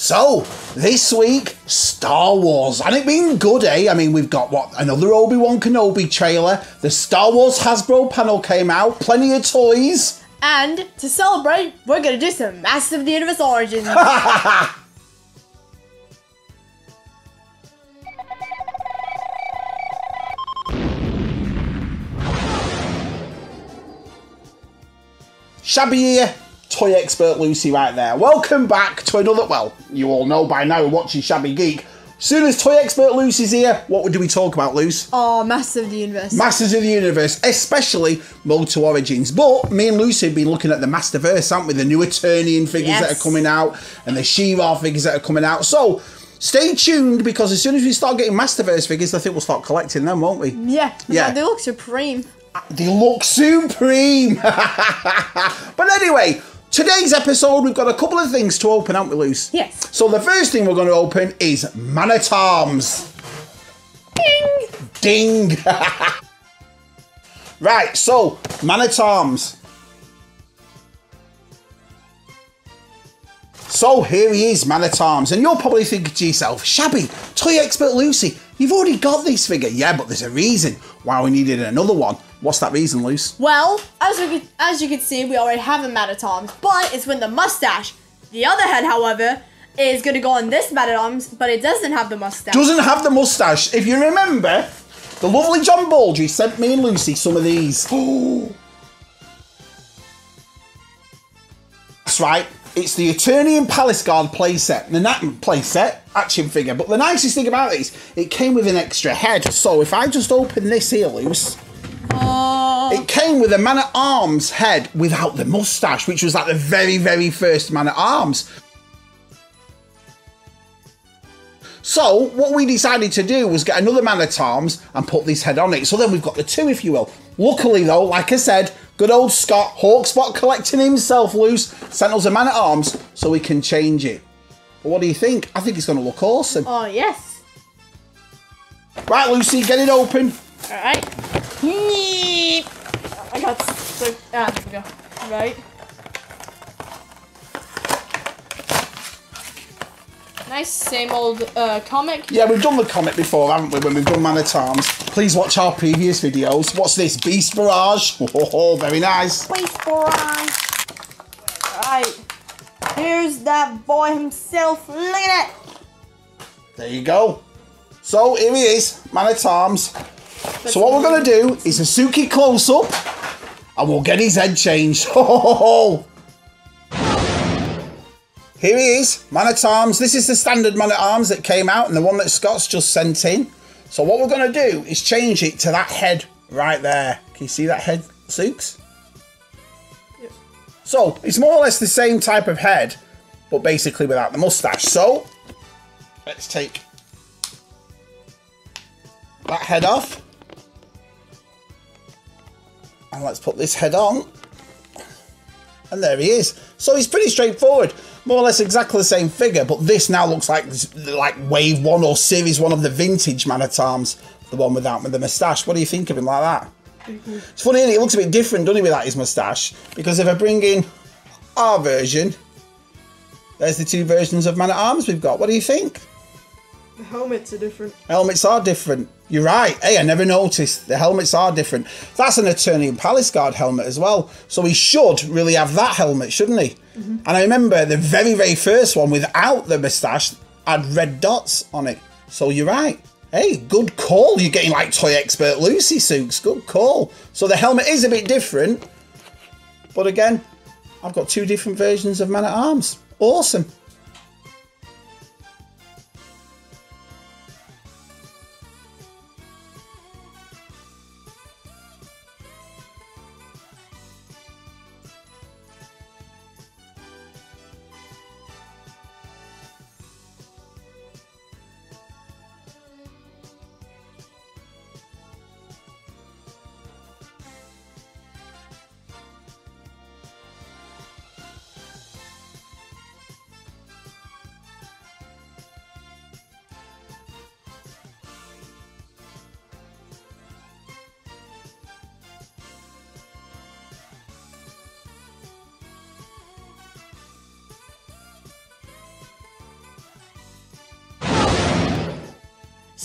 So, this week, Star Wars. And it been good, eh? I mean, we've got, what, another Obi-Wan Kenobi trailer. The Star Wars Hasbro panel came out. Plenty of toys. And to celebrate, we're going to do some Masters of the Universe Origins. Shabby here, toy expert Lucy right there. Welcome back to another, well, you all know by now we're watching Shabby Geek. Soon as toy expert Lucy's here, what do we talk about, Luce? Oh, Masters of the Universe. Masters of the Universe, especially Motu Origins. But me and Lucy have been looking at the Masterverse, haven't we? The new Eternian figures that are coming out and the She-Ra figures that are coming out. So, stay tuned because as soon as we start getting Masterverse figures, I think we'll start collecting them, won't we? Yeah. They look supreme. They look supreme. But anyway, today's episode, we've got a couple of things to open, haven't we, Luce? Yes. So the first thing we're going to open is Man-at-Arms. Ding. Ding. Right, so, Man-at-Arms. So here he is, Man-at-Arms. And you're probably thinking to yourself, Shabby, toy expert Lucy, you've already got this figure. Yeah, but there's a reason why we needed another one. What's that reason, Luce? Well, as you can see, we already have a Man-at-Arms, but it's with the mustache. The other head, however, is going to go on this Man-at-Arms, but it doesn't have the mustache. Doesn't have the mustache. If you remember, the lovely John Baldry sent me and Lucy some of these. Oh. That's right. It's the Eternian Palace Guard playset. The playset, action figure. But the nicest thing about it is, it came with an extra head. So if I just open this here, Luce, it came with a Man-at-Arms head without the mustache, which was like the very, very first Man-at-Arms. So what we decided to do was get another Man-at-Arms and put this head on it. So then we've got the two, if you will. Luckily though, like I said, good old Scott, Hawkspot collecting himself, Luce, sent us a Man-at-Arms so we can change it. But what do you think? I think it's going to look awesome. Oh, yes. Right, Lucy, get it open. All right. I got so, there we go. Right. Nice, same old comic. Yeah, we've done the comic before, haven't we, when we've done Man-at-Arms. Please watch our previous videos. What's this? Beast Barrage. Oh, very nice. Beast Barrage. Right. Here's that boy himself. Look at it. There you go. So, here he is, Man-at-Arms. So what we're going to do is a Suki close-up and we'll get his head changed. Oh! Here he is, Man-at-Arms. This is the standard Man-at-Arms that came out and the one that Scott's just sent in. So what we're going to do is change it to that head right there. Can you see that head, Sooks? Yep. So it's more or less the same type of head, but basically without the mustache. So let's take that head off. And let's put this head on. And there he is. So he's pretty straightforward. More or less exactly the same figure, but this now looks like wave one or series one of the vintage Man-at-Arms. The one without the moustache. What do you think of him like that? It's funny, isn't it? It looks a bit different, doesn't it, without his moustache? Because if I bring in our version, there's the two versions of Man-at-Arms we've got. What do you think? The helmets are different. Helmets are different. You're right. Hey, I never noticed. The helmets are different. That's an Eternian Palace Guard helmet as well. So he should really have that helmet, shouldn't he? Mm-hmm. And I remember the very, very first one without the moustache had red dots on it. So you're right. Hey, good call. You're getting like toy expert Lucy, Sooks. Good call. So the helmet is a bit different. But again, I've got two different versions of Man-at-Arms. Awesome.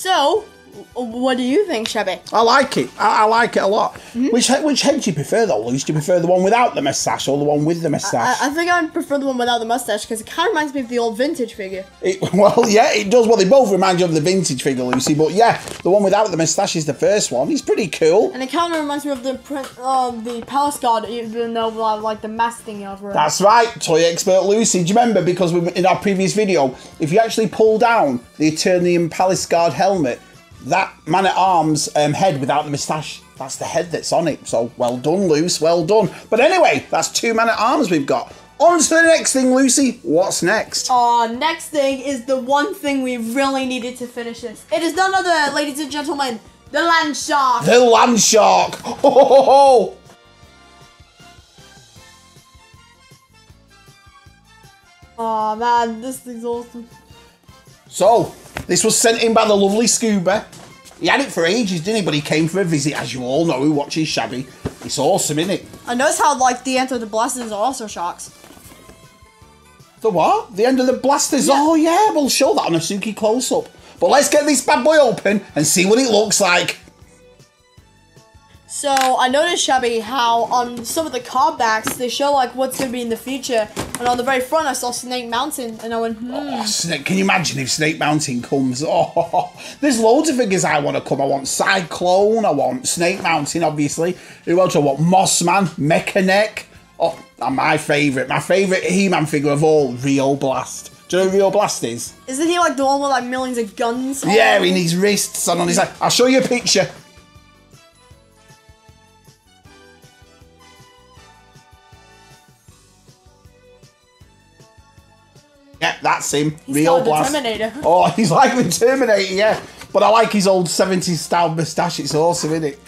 So, what do you think, Shabby? I like it. I like it a lot. Which head do you prefer, though, Luce? Do you prefer the one without the moustache or the one with the moustache? I think I prefer the one without the mustache because it kind of reminds me of the old vintage figure. Well, yeah, it does. Well, they both remind you of the vintage figure, Lucy. But yeah, the one without the moustache is the first one. He's pretty cool. And it kind of reminds me of the Palace Guard, even though like the mask thing over it. That's right, toy expert Lucy. Do you remember? Because in our previous video, if you actually pull down the Eternian Palace Guard helmet, that man-at-arms head without the moustache, that's the head that's on it. So, well done, Luce, well done. But anyway, that's 2 man-at-arms we've got. On to the next thing, Lucy. What's next? Next thing is the one thing we really needed to finish this. It is none other, ladies and gentlemen, the Land Shark. The Land Shark. Ho, ho, ho, ho. Oh man, this thing's awesome. So, this was sent in by the lovely Scuba. He had it for ages, didn't he? But he came for a visit, as you all know, who watches Shabby. It's awesome, isn't it? I noticed how, like, the end of the blasters are also sharks. The what? The end of the blasters? Yeah. Oh, yeah, we'll show that on a Suki close-up. But let's get this bad boy open and see what it looks like. So, I noticed, Shabby, how on some of the card backs, they show, like, what's going to be in the future. And on the very front, I saw Snake Mountain, and I went, Oh, Snake, can you imagine if Snake Mountain comes? Oh, there's loads of figures I want to come. I want Cyclone, I want Snake Mountain, obviously. Who else? I want Mossman, Mechaneck. Oh, and my favourite He-Man figure of all, Rio Blast. Do you know who Rio Blast is? Isn't he, like, the one with, like, millions of guns? Yeah, in his wrists and on his... I'll show you a picture. Yeah, that's him. He's Real like the Blast. Terminator. Oh, he's like the Terminator, yeah. But I like his old 70s style moustache. It's awesome, isn't it?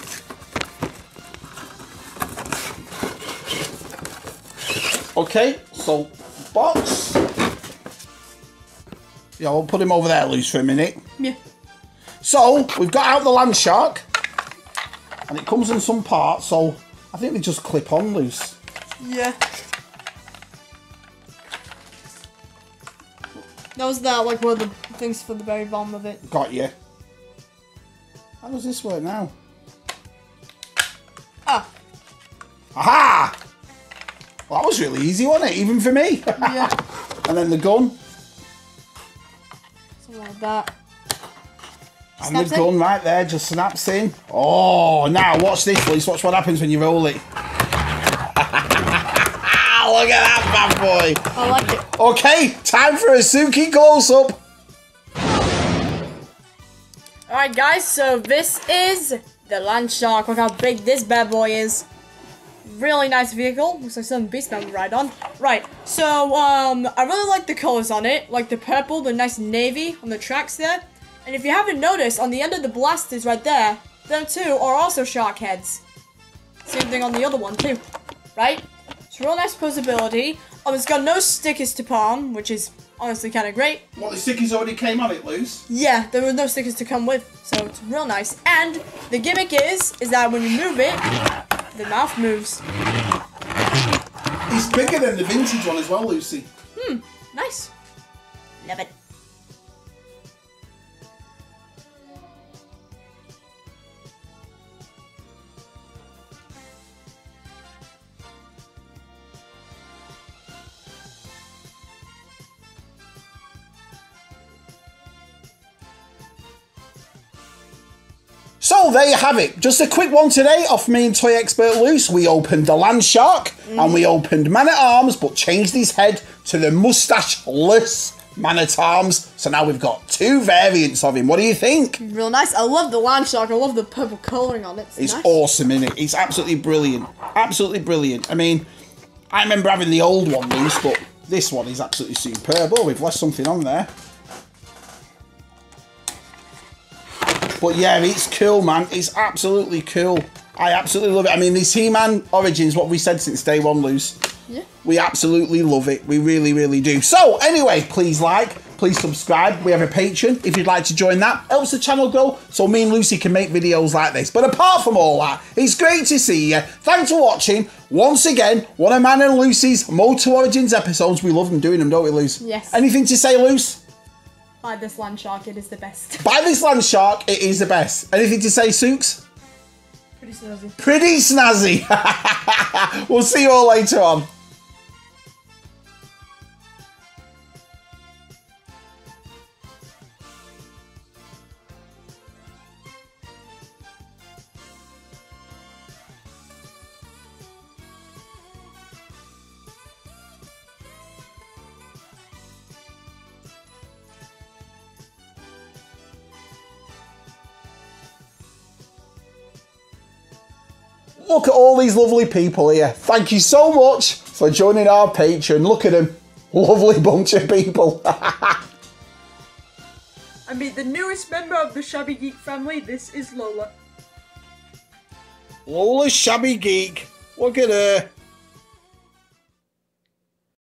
Okay, so box. Yeah, we'll put him over there loose for a minute. Yeah. So, we've got out the Land Shark. And it comes in some parts, so I think they just clip on loose. Yeah. That was like one of the things for the very bottom of it. Got you. How does this work now? Ah. Aha! Well, that was really easy, wasn't it? Even for me. Yeah. And then the gun. Something like that. And Snaps the in. gun right there just snaps in. Oh, now watch this, Liz. Watch what happens when you roll it. Look at that bad boy. I like it. Okay, time for a Suki close-up. Alright guys, so this is the Land Shark. Look how big this bad boy is. Really nice vehicle. Looks like some Beastman would ride on. Right, so I really like the colors on it. Like the purple, the nice navy on the tracks there. And if you haven't noticed, on the end of the blasters right there, them two are also shark heads. Same thing on the other one too, right? It's real nice posability. It's got no stickers to palm, which is honestly kind of great. What, the stickers already came on it, Luz? Yeah, there were no stickers to come with, so it's real nice. And the gimmick is that when you move it, the mouth moves. It's bigger than the vintage one as well, Lucy. Nice. Love it. So there you have it. Just a quick one today off me and Toy Expert Luce. We opened the Land Shark and we opened Man-at-Arms, but changed his head to the mustache-less Man-at-Arms. So now we've got 2 variants of him. What do you think? Real nice. I love the Land Shark. I love the purple colouring on it. It's nice. awesome, isn't it? It's absolutely brilliant. Absolutely brilliant. I mean, I remember having the old one, Luce, but this one is absolutely superb. Oh, we've left something on there. But yeah, it's cool, man. It's absolutely cool. I absolutely love it. I mean, this He-Man Origins, what we said since day one, Luce. Yeah. We absolutely love it. We really, really do. So, anyway, please like, please subscribe. We have a Patreon if you'd like to join that. Helps the channel grow so me and Lucy can make videos like this. But apart from all that, it's great to see you. Thanks for watching. Once again, one of Man and Lucy's Motu Origins episodes. We love them doing them, don't we, Luce? Yes. Anything to say, Luce? Buy this land shark, it is the best. Buy this land shark, it is the best. Anything to say, Sooks? Pretty snazzy. Pretty snazzy. We'll see you all later on. Look at all these lovely people here. Thank you so much for joining our Patreon. Look at them. Lovely bunch of people. I mean, the newest member of the Shabby Geek family, this is Lola. Lola Shabby Geek. Look at her.